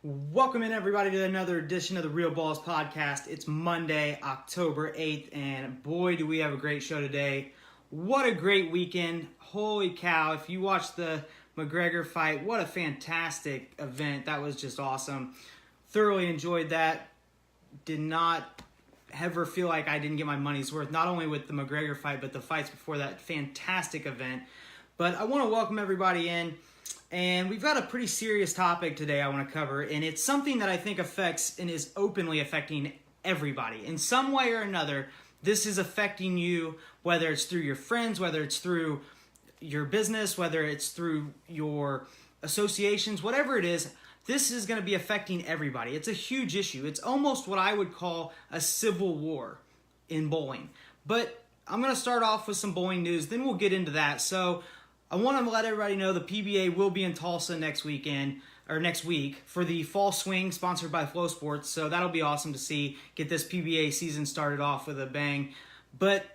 Welcome in everybody to another edition of the Real Ballz podcast. It's Monday, October 8th, and boy do we have a great show today. What a great weekend. Holy cow, if you watched the McGregor fight, what a fantastic event. That was just awesome. Thoroughly enjoyed that. Did not ever feel like I didn't get my money's worth, not only with the McGregor fight, but the fights before that. Fantastic event. But I want to welcome everybody in. And we've got a pretty serious topic today I want to cover, and it's something that I think affects and is openly affecting everybody. In some way or another, this is affecting you, whether it's through your friends, whether it's through your business, whether it's through your associations, whatever it is, this is going to be affecting everybody. It's a huge issue. It's almost what I would call a civil war in bowling. But I'm going to start off with some bowling news, then we'll get into that. So I want to let everybody know the PBA will be in Tulsa next week for the fall swing sponsored by Flow Sports. So that'll be awesome to see, get this PBA season started off with a bang. But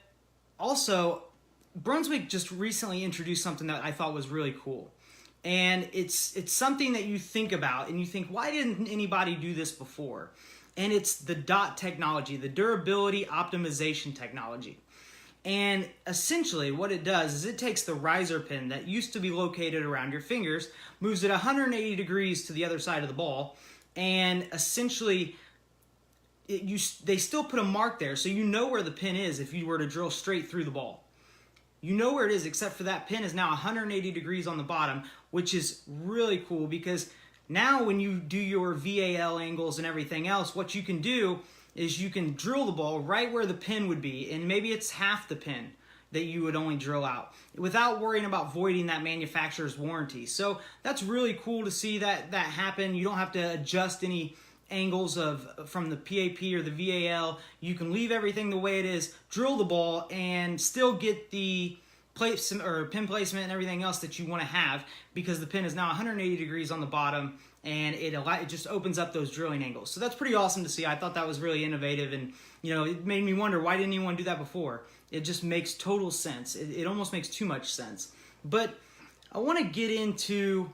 also, Brunswick just recently introduced something that I thought was really cool. And it's something that you think about and you think, why didn't anybody do this before? And it's the DOT technology, the durability optimization technology. And essentially what it does is it takes the riser pin that used to be located around your fingers, moves it 180 degrees to the other side of the ball, and essentially they still put a mark there so you know where the pin is if you were to drill straight through the ball. You know where it is, except for that pin is now 180 degrees on the bottom, which is really cool because now when you do your VAL angles and everything else, what you can do is you can drill the ball right where the pin would be, and maybe it's half the pin that you would only drill out without worrying about voiding that manufacturer's warranty. So that's really cool to see that happen. You don't have to adjust any angles from the PAP or the VAL. You can leave everything the way it is, drill the ball, and still get the placement or pin placement and everything else that you want to have because the pin is now 180 degrees on the bottom, and it just opens up those drilling angles. So that's pretty awesome to see. I thought that was really innovative, and it made me wonder, why didn't anyone do that before? It just makes total sense. It almost makes too much sense. But I want to get into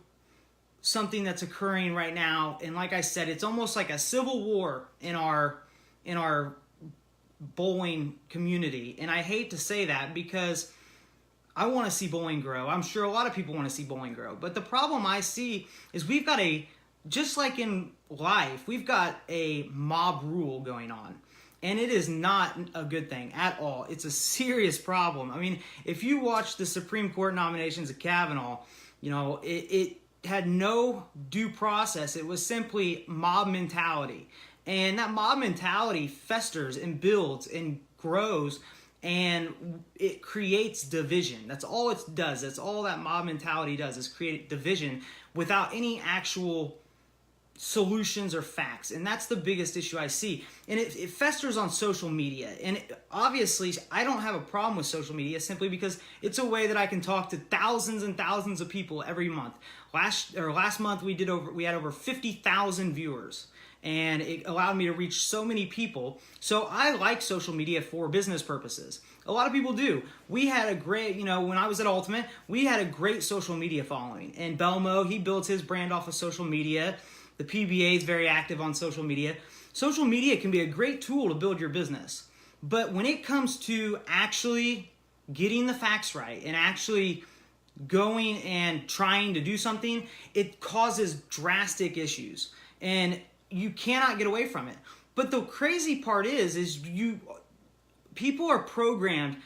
something that's occurring right now, and like I said, it's almost like a civil war in our bowling community. And I hate to say that because I want to see bowling grow. I'm sure a lot of people want to see bowling grow. But the problem I see is we've got just like in life, we've got a mob rule going on. And it is not a good thing at all. It's a serious problem. I mean, if you watch the Supreme Court nominations of Kavanaugh, it had no due process. It was simply mob mentality. And that mob mentality festers and builds and grows, and it creates division. That's all it does. That's all that mob mentality does, is create division without any actual solutions or facts. And that's the biggest issue I see. And it festers on social media. And obviously, I don't have a problem with social media simply because it's a way that I can talk to thousands and thousands of people every month. Last month we had over 50,000 viewers. And it allowed me to reach so many people. So I like social media for business purposes. A lot of people do. We had a great, when I was at Ultimate, we had a great social media following. And Belmo, he built his brand off of social media. The PBA is very active on social media. Social media can be a great tool to build your business. But when it comes to actually getting the facts right and actually going and trying to do something, it causes drastic issues. And you cannot get away from it. But the crazy part is people are programmed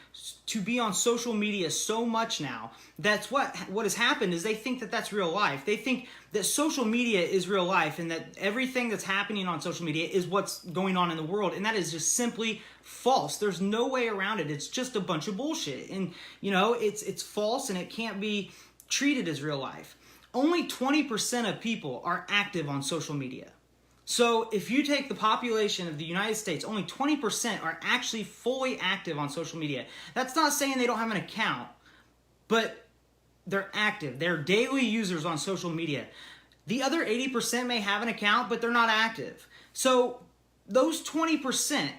to be on social media so much now. That's what has happened is they think that that's real life. They think that social media is real life and that everything that's happening on social media is what's going on in the world. And that is just simply false. There's no way around it. It's just a bunch of bullshit. And, it's false and it can't be treated as real life. Only 20% of people are active on social media. So if you take the population of the United States, only 20% are actually fully active on social media. That's not saying they don't have an account, but they're active. They're daily users on social media. The other 80% may have an account, but they're not active. So those 20%,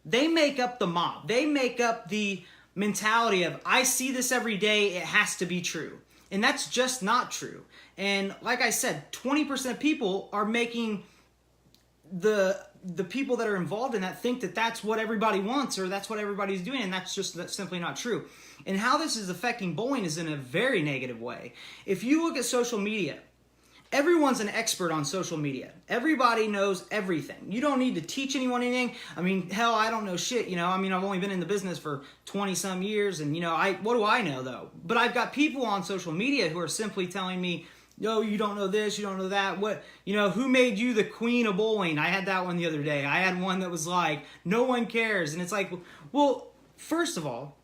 they make up the mob. They make up the mentality of, I see this every day, it has to be true. And that's just not true. And like I said, 20% of people are making the people that are involved in that think that that's what everybody wants or that's what everybody's doing, and that's simply not true. And how this is affecting bowling is in a very negative way. If you look at social media, everyone's an expert on social media. Everybody knows everything. You don't need to teach anyone anything. I mean, hell, I don't know shit, I mean, I've only been in the business for 20 some years, and what do I know though? But I've got people on social media who are simply telling me, no, you don't know this, you don't know that. What, who made you the queen of bowling? I had that one the other day. I had one that was like, no one cares. And it's like, well, first of all,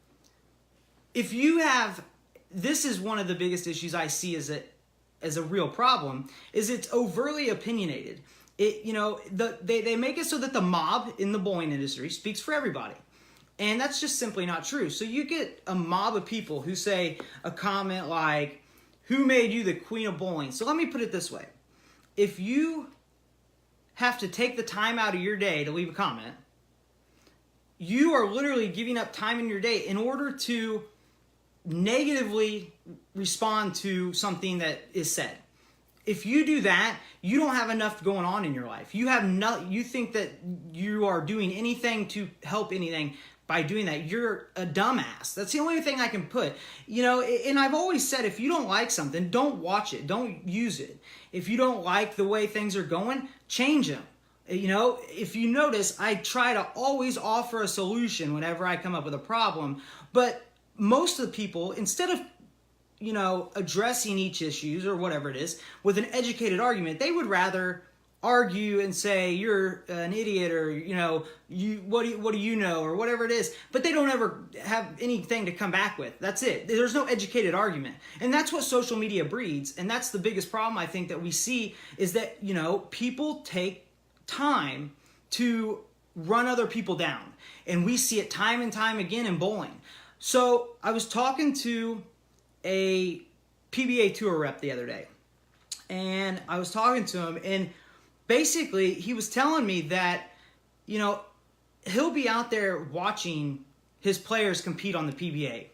this is one of the biggest issues I see as a real problem, is it's overtly opinionated. They make it so that the mob in the bowling industry speaks for everybody. And that's just simply not true. So you get a mob of people who say a comment like, who made you the queen of bowling? So let me put it this way. If you have to take the time out of your day to leave a comment, you are literally giving up time in your day in order to negatively respond to something that is said. If you do that, you don't have enough going on in your life. You think that you are doing anything to help anything. By doing that, you're a dumbass. That's the only thing I can put. And I've always said, if you don't like something, don't watch it. Don't use it. If you don't like the way things are going, change them. If you notice, I try to always offer a solution whenever I come up with a problem. But most of the people, instead of addressing each issue or whatever it is with an educated argument, they would rather argue and say you're an idiot, or what do you know, or whatever it is, but they don't ever have anything to come back with. That's it. There's no educated argument. And that's what social media breeds. And that's the biggest problem I think that we see, is that people take time to run other people down, and we see it time and time again in bowling. So I was talking to a PBA tour rep the other day, and I was talking to him, and basically, he was telling me that, he'll be out there watching his players compete on the PBA.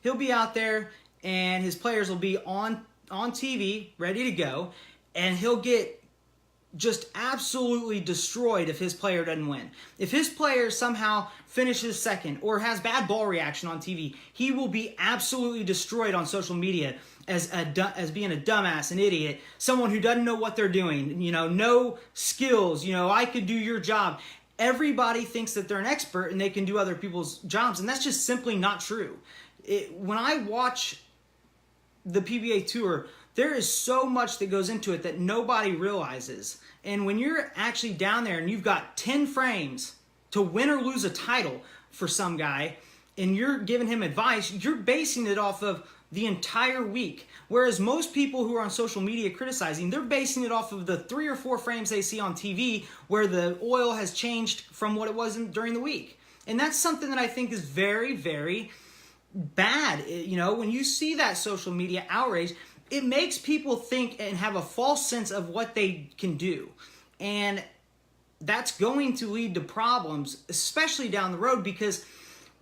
He'll be out there, and his players will be on TV, ready to go, and he'll get just absolutely destroyed if his player doesn't win. If his player somehow finishes second or has bad ball reaction on TV, he will be absolutely destroyed on social media as being a dumbass, an idiot, someone who doesn't know what they're doing, no skills, I could do your job. Everybody thinks that they're an expert and they can do other people's jobs, and that's just simply not true. When I watch the PBA Tour, there is so much that goes into it that nobody realizes. And when you're actually down there and you've got 10 frames to win or lose a title for some guy, and you're giving him advice, you're basing it off of the entire week. Whereas most people who are on social media criticizing, they're basing it off of the 3 or 4 frames they see on TV where the oil has changed from what it was during the week. And that's something that I think is very, very bad. When you see that social media outrage, it makes people think and have a false sense of what they can do. And that's going to lead to problems, especially down the road, because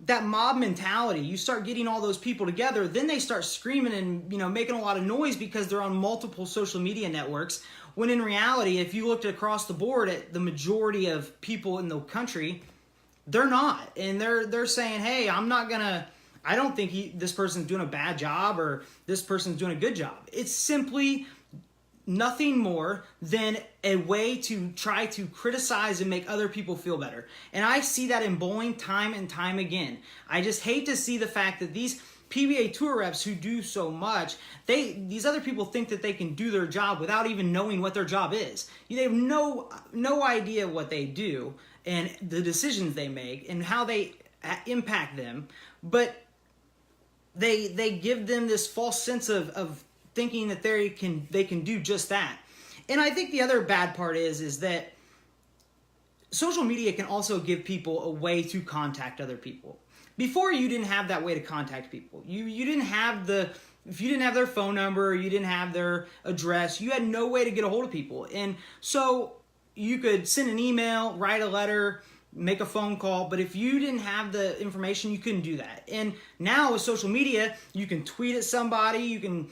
that mob mentality, you start getting all those people together, then they start screaming and making a lot of noise because they're on multiple social media networks, when in reality, if you looked across the board at the majority of people in the country, they're not. And they're saying, hey, I don't think this person's doing a bad job or this person's doing a good job. It's simply nothing more than a way to try to criticize and make other people feel better. And I see that in bowling time and time again. I just hate to see the fact that these PBA tour reps who do so much, these other people think that they can do their job without even knowing what their job is. They have no idea what they do and the decisions they make and how they impact them, but they give them this false sense of thinking that they can do just that. And I think the other bad part is that social media can also give people a way to contact other people. Before, you didn't have that way to contact people. You didn't have if you didn't have their phone number, you didn't have their address, you had no way to get a hold of people. And so you could send an email, write a letter, make a phone call. But if you didn't have the information, you couldn't do that. And now with social media, you can tweet at somebody, you can,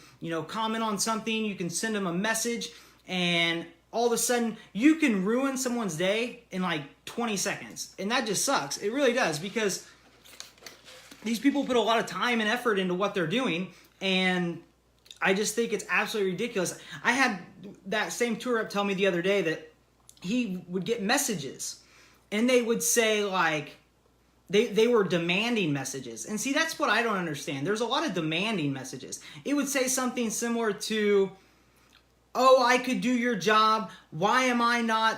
comment on something, you can send them a message, and all of a sudden you can ruin someone's day in like 20 seconds. And that just sucks. It really does, because these people put a lot of time and effort into what they're doing, and I just think it's absolutely ridiculous. I had that same tour rep tell me the other day that he would get messages, and they would say like, they were demanding messages. And see, that's what I don't understand. There's a lot of demanding messages. It would say something similar to, oh, I could do your job. Why didn't I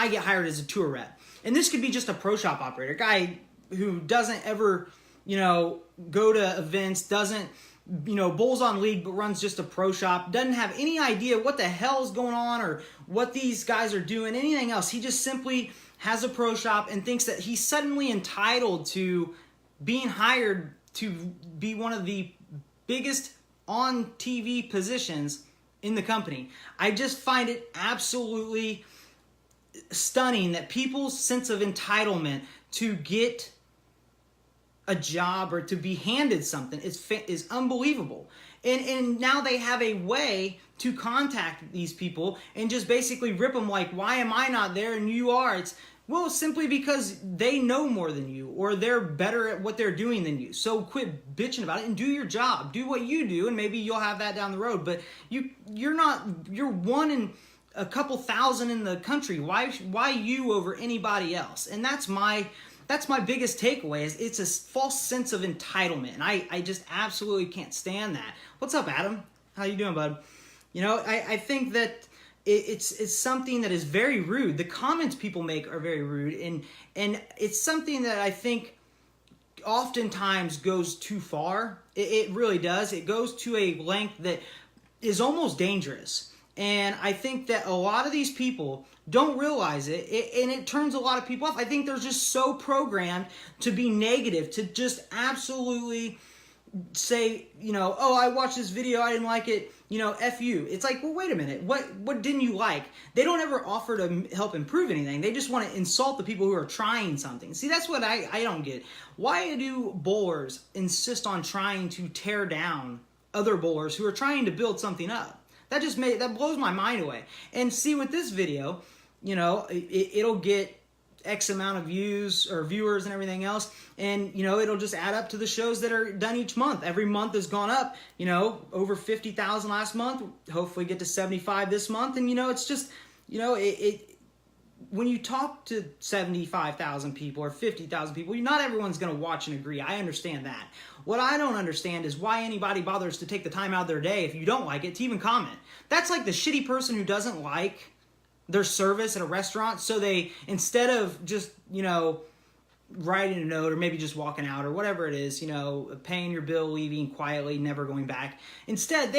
get hired as a tour rep? And this could be just a pro shop operator, guy who doesn't ever, go to events, doesn't, bowls on league, but runs just a pro shop, doesn't have any idea what the hell is going on or what these guys are doing, anything else. He just simply has a pro shop and thinks that he's suddenly entitled to being hired to be one of the biggest on TV positions in the company. I just find it absolutely stunning that people's sense of entitlement to get a job or to be handed something is unbelievable. And now they have a way to contact these people and just basically rip them like, why am I not there and you are? Well, simply because they know more than you, or they're better at what they're doing than you. So quit bitching about it and do your job. Do what you do, and maybe you'll have that down the road. But you're one in a couple thousand in the country. Why you over anybody else? And that's my biggest takeaway, is it's a false sense of entitlement. And I just absolutely can't stand that. What's up, Adam? How you doing, bud? I think that it's something that is very rude. The comments people make are very rude, and it's something that I think oftentimes goes too far. It really does. It goes to a length that is almost dangerous. And I think that a lot of these people don't realize it, and it turns a lot of people off. I think they're just so programmed to be negative, to just absolutely say, oh, I watched this video, I didn't like it, F you. It's like, well, wait a minute, what didn't you like? They don't ever offer to help improve anything. They just want to insult the people who are trying something. See, that's what I don't get. Why do bowlers insist on trying to tear down other bowlers who are trying to build something up? That blows my mind away. And see, with this video, it'll get X amount of views or viewers and everything else, and it'll just add up to the shows that are done each month. Every month has gone up, over 50,000 last month, hopefully get to 75 this month. And it's just, when you talk to 75,000 people or 50,000 people, not everyone's going to watch and agree. I understand that. What I don't understand is why anybody bothers to take the time out of their day, if you don't like it, to even comment. That's like the shitty person who doesn't like their service at a restaurant, so they, instead of just, writing a note or maybe just walking out or whatever it is, paying your bill, leaving quietly, never going back. Instead,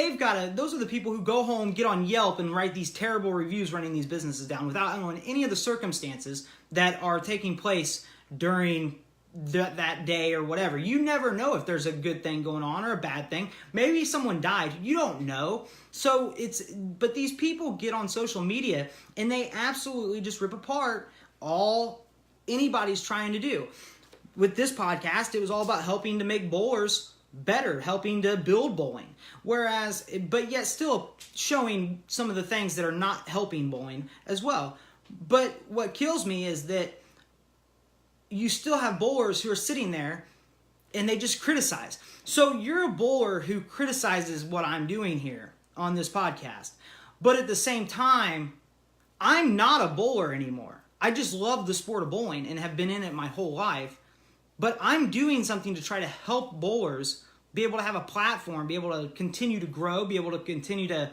those are the people who go home, get on Yelp and write these terrible reviews running these businesses down without knowing any of the circumstances that are taking place during that day or whatever. You never know if there's a good thing going on or a bad thing. Maybe someone died. You don't know. So but these people get on social media and they absolutely just rip apart all anybody's trying to do. With this podcast, it was all about helping to make bowlers better, helping to build bowling. But yet still showing some of the things that are not helping bowling as well. But what kills me is that you still have bowlers who are sitting there and they just criticize. So you're a bowler who criticizes what I'm doing here on this podcast. But at the same time, I'm not a bowler anymore. I just love the sport of bowling and have been in it my whole life. But I'm doing something to try to help bowlers be able to have a platform, be able to continue to grow, be able to continue to,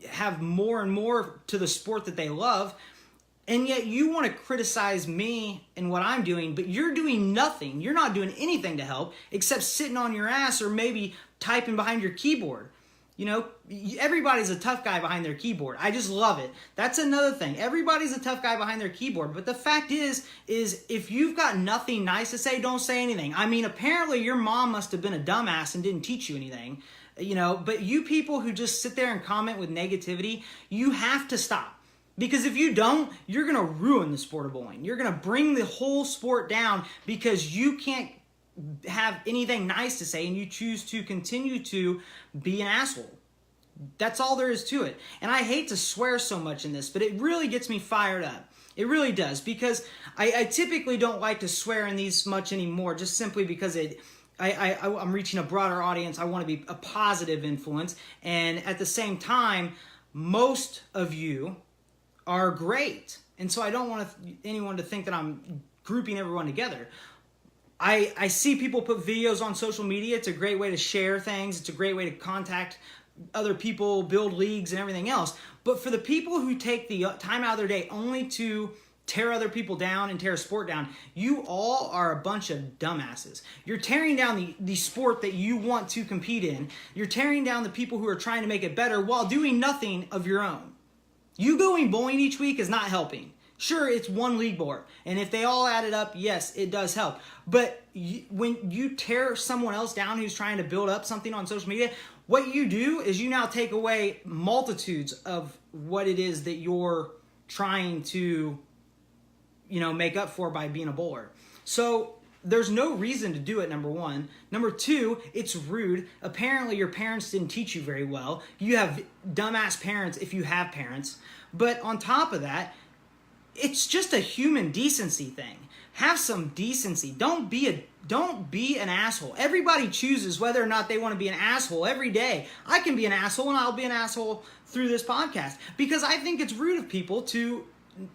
have more and more to the sport that they love. And yet you want to criticize me and what I'm doing, but you're doing nothing. You're not doing anything to help except sitting on your ass or maybe typing behind your keyboard. Everybody's a tough guy behind their keyboard. I just love it. That's another thing. Everybody's a tough guy behind their keyboard. But the fact is if you've got nothing nice to say, don't say anything. I mean, apparently your mom must have been a dumbass and didn't teach you anything. But you people who just sit there and comment with negativity, you have to stop. Because if you don't, you're going to ruin the sport of bowling. You're going to bring the whole sport down because you can't have anything nice to say and you choose to continue to be an asshole. That's all there is to it. And I hate to swear so much in this, but it really gets me fired up. It really does, because I typically don't like to swear in these much anymore, just simply because I'm reaching a broader audience. I want to be a positive influence. And at the same time, most of you are great. And so I don't want anyone to think that I'm grouping everyone together. I see people put videos on social media. It's a great way to share things. It's a great way to contact other people, build leagues and everything else. But for the people who take the time out of their day only to tear other people down and tear a sport down, you all are a bunch of dumbasses. You're tearing down the sport that you want to compete in. You're tearing down the people who are trying to make it better while doing nothing of your own. You going bowling each week is not helping. Sure, it's one league board, and if they all add it up, yes, it does help. But when you tear someone else down who's trying to build up something on social media, what you do is you now take away multitudes of what it is that you're trying to, make up for by being a bowler. So there's no reason to do it, number one. Number two, it's rude. Apparently your parents didn't teach you very well. You have dumbass parents if you have parents. But on top of that, it's just a human decency thing. Have some decency. Don't be an asshole. Everybody chooses whether or not they want to be an asshole every day. I can be an asshole, and I'll be an asshole through this podcast because I think it's rude of people to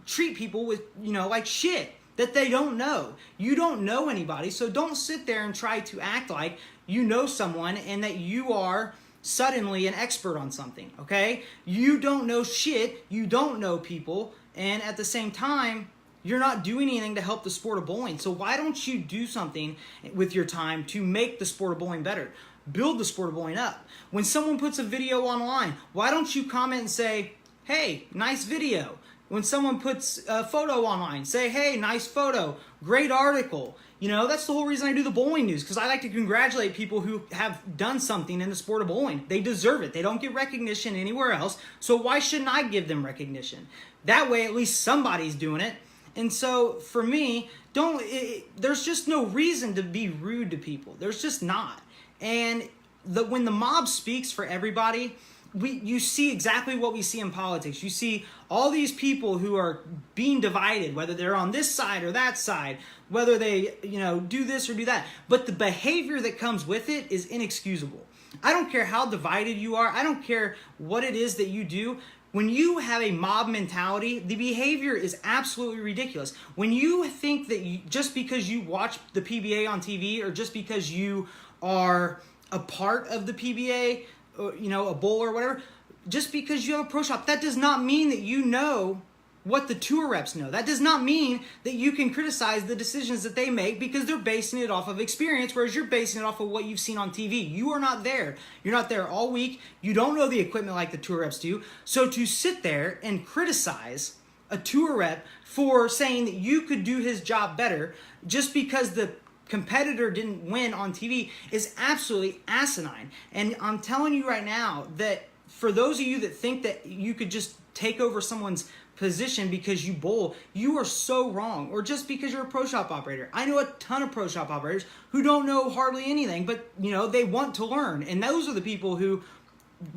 treat people with, like shit that they don't know. You don't know anybody, so don't sit there and try to act like you know someone and that you are suddenly an expert on something, okay? You don't know shit. You don't know people. And at the same time, you're not doing anything to help the sport of bowling. So why don't you do something with your time to make the sport of bowling better? Build the sport of bowling up. When someone puts a video online, why don't you comment and say, hey, nice video? When someone puts a photo online, say, hey, nice photo, great article. That's the whole reason I do the bowling news, because I like to congratulate people who have done something in the sport of bowling. They deserve it. They don't get recognition anywhere else, so why shouldn't I give them recognition? That way, at least somebody's doing it. And so, for me, there's just no reason to be rude to people. There's just not. And when the mob speaks for everybody, you see exactly what we see in politics. You see all these people who are being divided, whether they're on this side or that side, whether they, do this or do that. But the behavior that comes with it is inexcusable. I don't care how divided you are. I don't care what it is that you do. When you have a mob mentality, the behavior is absolutely ridiculous. When you think that just because you watch the PBA on TV or just because you are a part of the PBA, or, a bowler or whatever, just because you have a pro shop, that does not mean that you know what the tour reps know. That does not mean that you can criticize the decisions that they make because they're basing it off of experience, whereas you're basing it off of what you've seen on TV. You are not there. You're not there all week. You don't know the equipment like the tour reps do. So to sit there and criticize a tour rep for saying that you could do his job better just because the competitor didn't win on TV is absolutely asinine. And I'm telling you right now that for those of you that think that you could just take over someone's position because you bowl, you are so wrong. Or just because you're a pro shop operator. I know a ton of pro shop operators who don't know hardly anything, but they want to learn. And those are the people who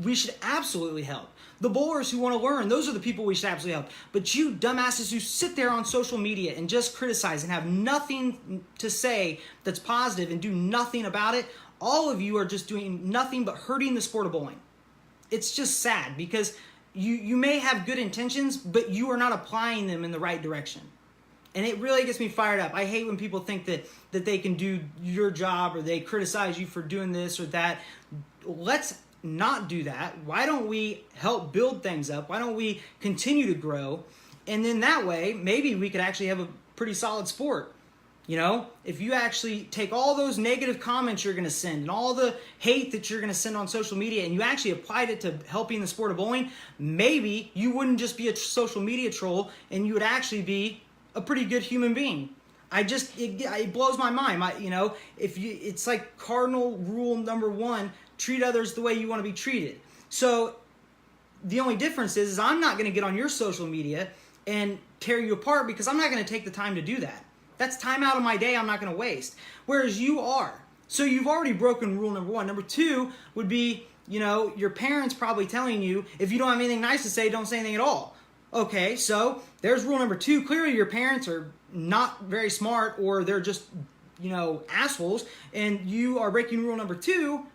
we should absolutely help. The bowlers who want to learn, those are the people we should absolutely help. But you dumbasses who sit there on social media and just criticize and have nothing to say that's positive and do nothing about it, all of you are just doing nothing but hurting the sport of bowling. It's just sad because you may have good intentions, but you are not applying them in the right direction. And it really gets me fired up. I hate when people think that they can do your job or they criticize you for doing this or that. Let's not do that. Why don't we help build things up? Why don't we continue to grow? And then that way, maybe we could actually have a pretty solid sport. If you actually take all those negative comments you're going to send and all the hate that you're going to send on social media and you actually applied it to helping the sport of bowling, maybe you wouldn't just be a social media troll and you would actually be a pretty good human being. It blows my mind. It's like Cardinal Rule number 1, treat others the way you want to be treated. So the only difference is I'm not going to get on your social media and tear you apart because I'm not going to take the time to do that. That's time out of my day I'm not going to waste. Whereas you are. So you've already broken rule number one. Number two would be, your parents probably telling you, if you don't have anything nice to say, don't say anything at all. Okay, so there's rule number two. Clearly your parents are not very smart, or they're just, assholes, and you are breaking rule number two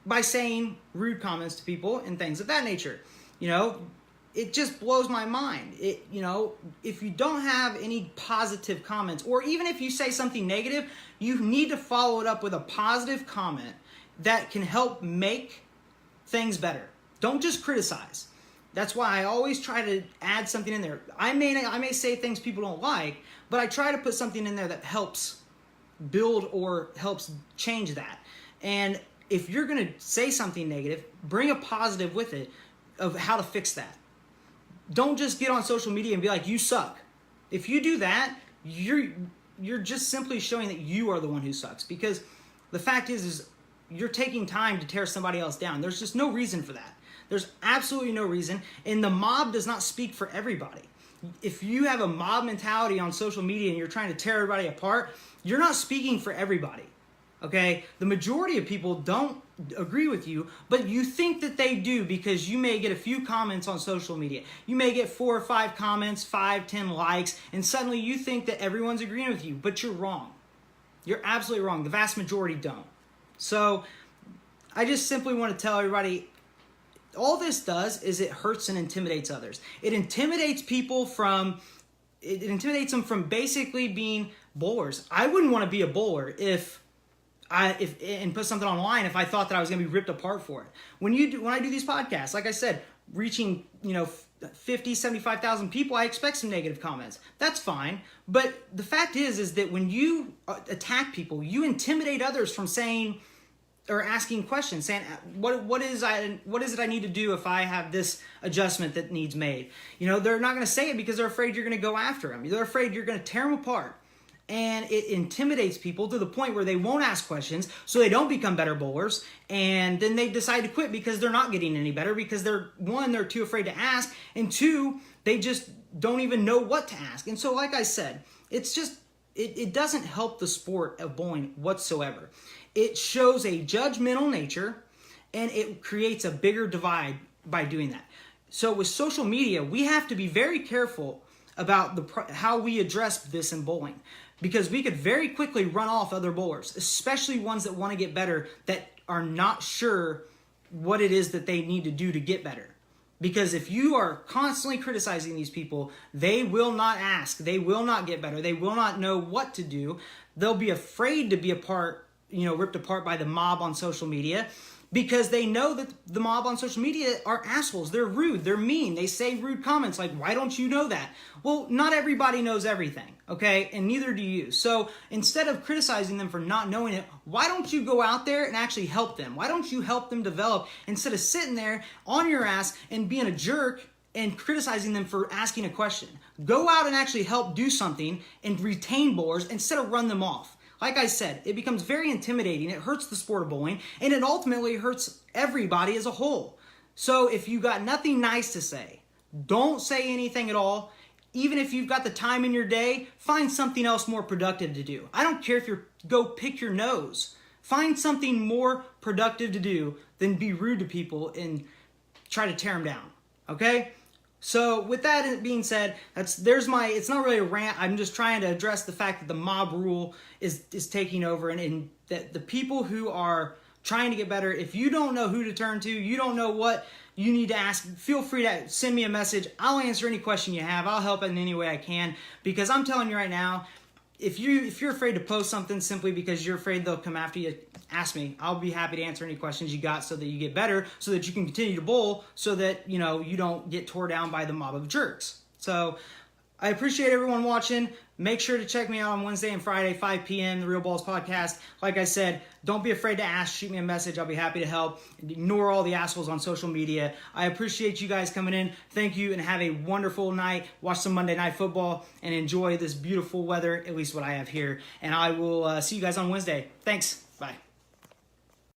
by saying rude comments to people and things of that nature. It just blows my mind. If you don't have any positive comments, or even if you say something negative, you need to follow it up with a positive comment that can help make things better. Don't just criticize. That's why I always try to add something in there. I may say things people don't like, but I try to put something in there that helps build or helps change that. And if you're going to say something negative, bring a positive with it of how to fix that. Don't just get on social media and be like, you suck. If you do that, you're just simply showing that you are the one who sucks. Because the fact is you're taking time to tear somebody else down. There's just no reason for that. There's absolutely no reason. And the mob does not speak for everybody. If you have a mob mentality on social media and you're trying to tear everybody apart, you're not speaking for everybody. Okay? The majority of people don't agree with you, but you think that they do because you may get a few comments on social media. You may get 4 or 5 comments, 5, 10 likes, and suddenly you think that everyone's agreeing with you, but you're wrong. You're absolutely wrong. The vast majority don't. So I just simply want to tell everybody, all this does is it hurts and intimidates others. It intimidates people from, it intimidates them from basically being bowlers. I wouldn't want to be a bowler if and put something online if I thought that I was going to be ripped apart for it. When I do these podcasts, like I said, reaching 50, 75,000 people, I expect some negative comments. That's fine. But the fact is that when you attack people, you intimidate others from saying or asking questions, saying what is it I need to do if I have this adjustment that needs made. They're not going to say it because they're afraid you're going to go after them. They're afraid you're going to tear them apart. And it intimidates people to the point where they won't ask questions, so they don't become better bowlers, and then they decide to quit because they're not getting any better, because they're too afraid to ask, and 2, they just don't even know what to ask. And so, like I said, it's just, it doesn't help the sport of bowling whatsoever. It shows a judgmental nature, and it creates a bigger divide by doing that. So with social media, we have to be very careful about how we address this in bowling, because we could very quickly run off other bowlers, especially ones that want to get better, that are not sure what it is that they need to do to get better. Because if you are constantly criticizing these people, they will not ask, they will not get better, they will not know what to do. They'll be afraid to be ripped apart by the mob on social media, because they know that the mob on social media are assholes. They're rude. They're mean. They say rude comments like, why don't you know that? Well, not everybody knows everything, okay? And neither do you. So instead of criticizing them for not knowing it, why don't you go out there and actually help them? Why don't you help them develop instead of sitting there on your ass and being a jerk and criticizing them for asking a question? Go out and actually help do something and retain bowlers instead of run them off. Like I said, it becomes very intimidating. It hurts the sport of bowling, and it ultimately hurts everybody as a whole. So if you got nothing nice to say, don't say anything at all. Even if you've got the time in your day, find something else more productive to do. I don't care if go pick your nose. Find something more productive to do than be rude to people and try to tear them down. Okay? So with that being said, it's not really a rant. I'm just trying to address the fact that the mob rule is taking over, and that the people who are trying to get better, if you don't know who to turn to, you don't know what you need to ask, feel free to send me a message. I'll answer any question you have. I'll help in any way I can, because I'm telling you right now, if you're afraid to post something simply because you're afraid they'll come after you, ask me. I'll be happy to answer any questions you got so that you get better, so that you can continue to bowl, so that you don't get tore down by the mob of jerks. So I appreciate everyone watching. Make sure to check me out on Wednesday and Friday, 5 p.m., the Real Ballz Podcast. Like I said, don't be afraid to ask. Shoot me a message. I'll be happy to help. Ignore all the assholes on social media. I appreciate you guys coming in. Thank you, and have a wonderful night. Watch some Monday Night Football and enjoy this beautiful weather, at least what I have here. And I will see you guys on Wednesday. Thanks.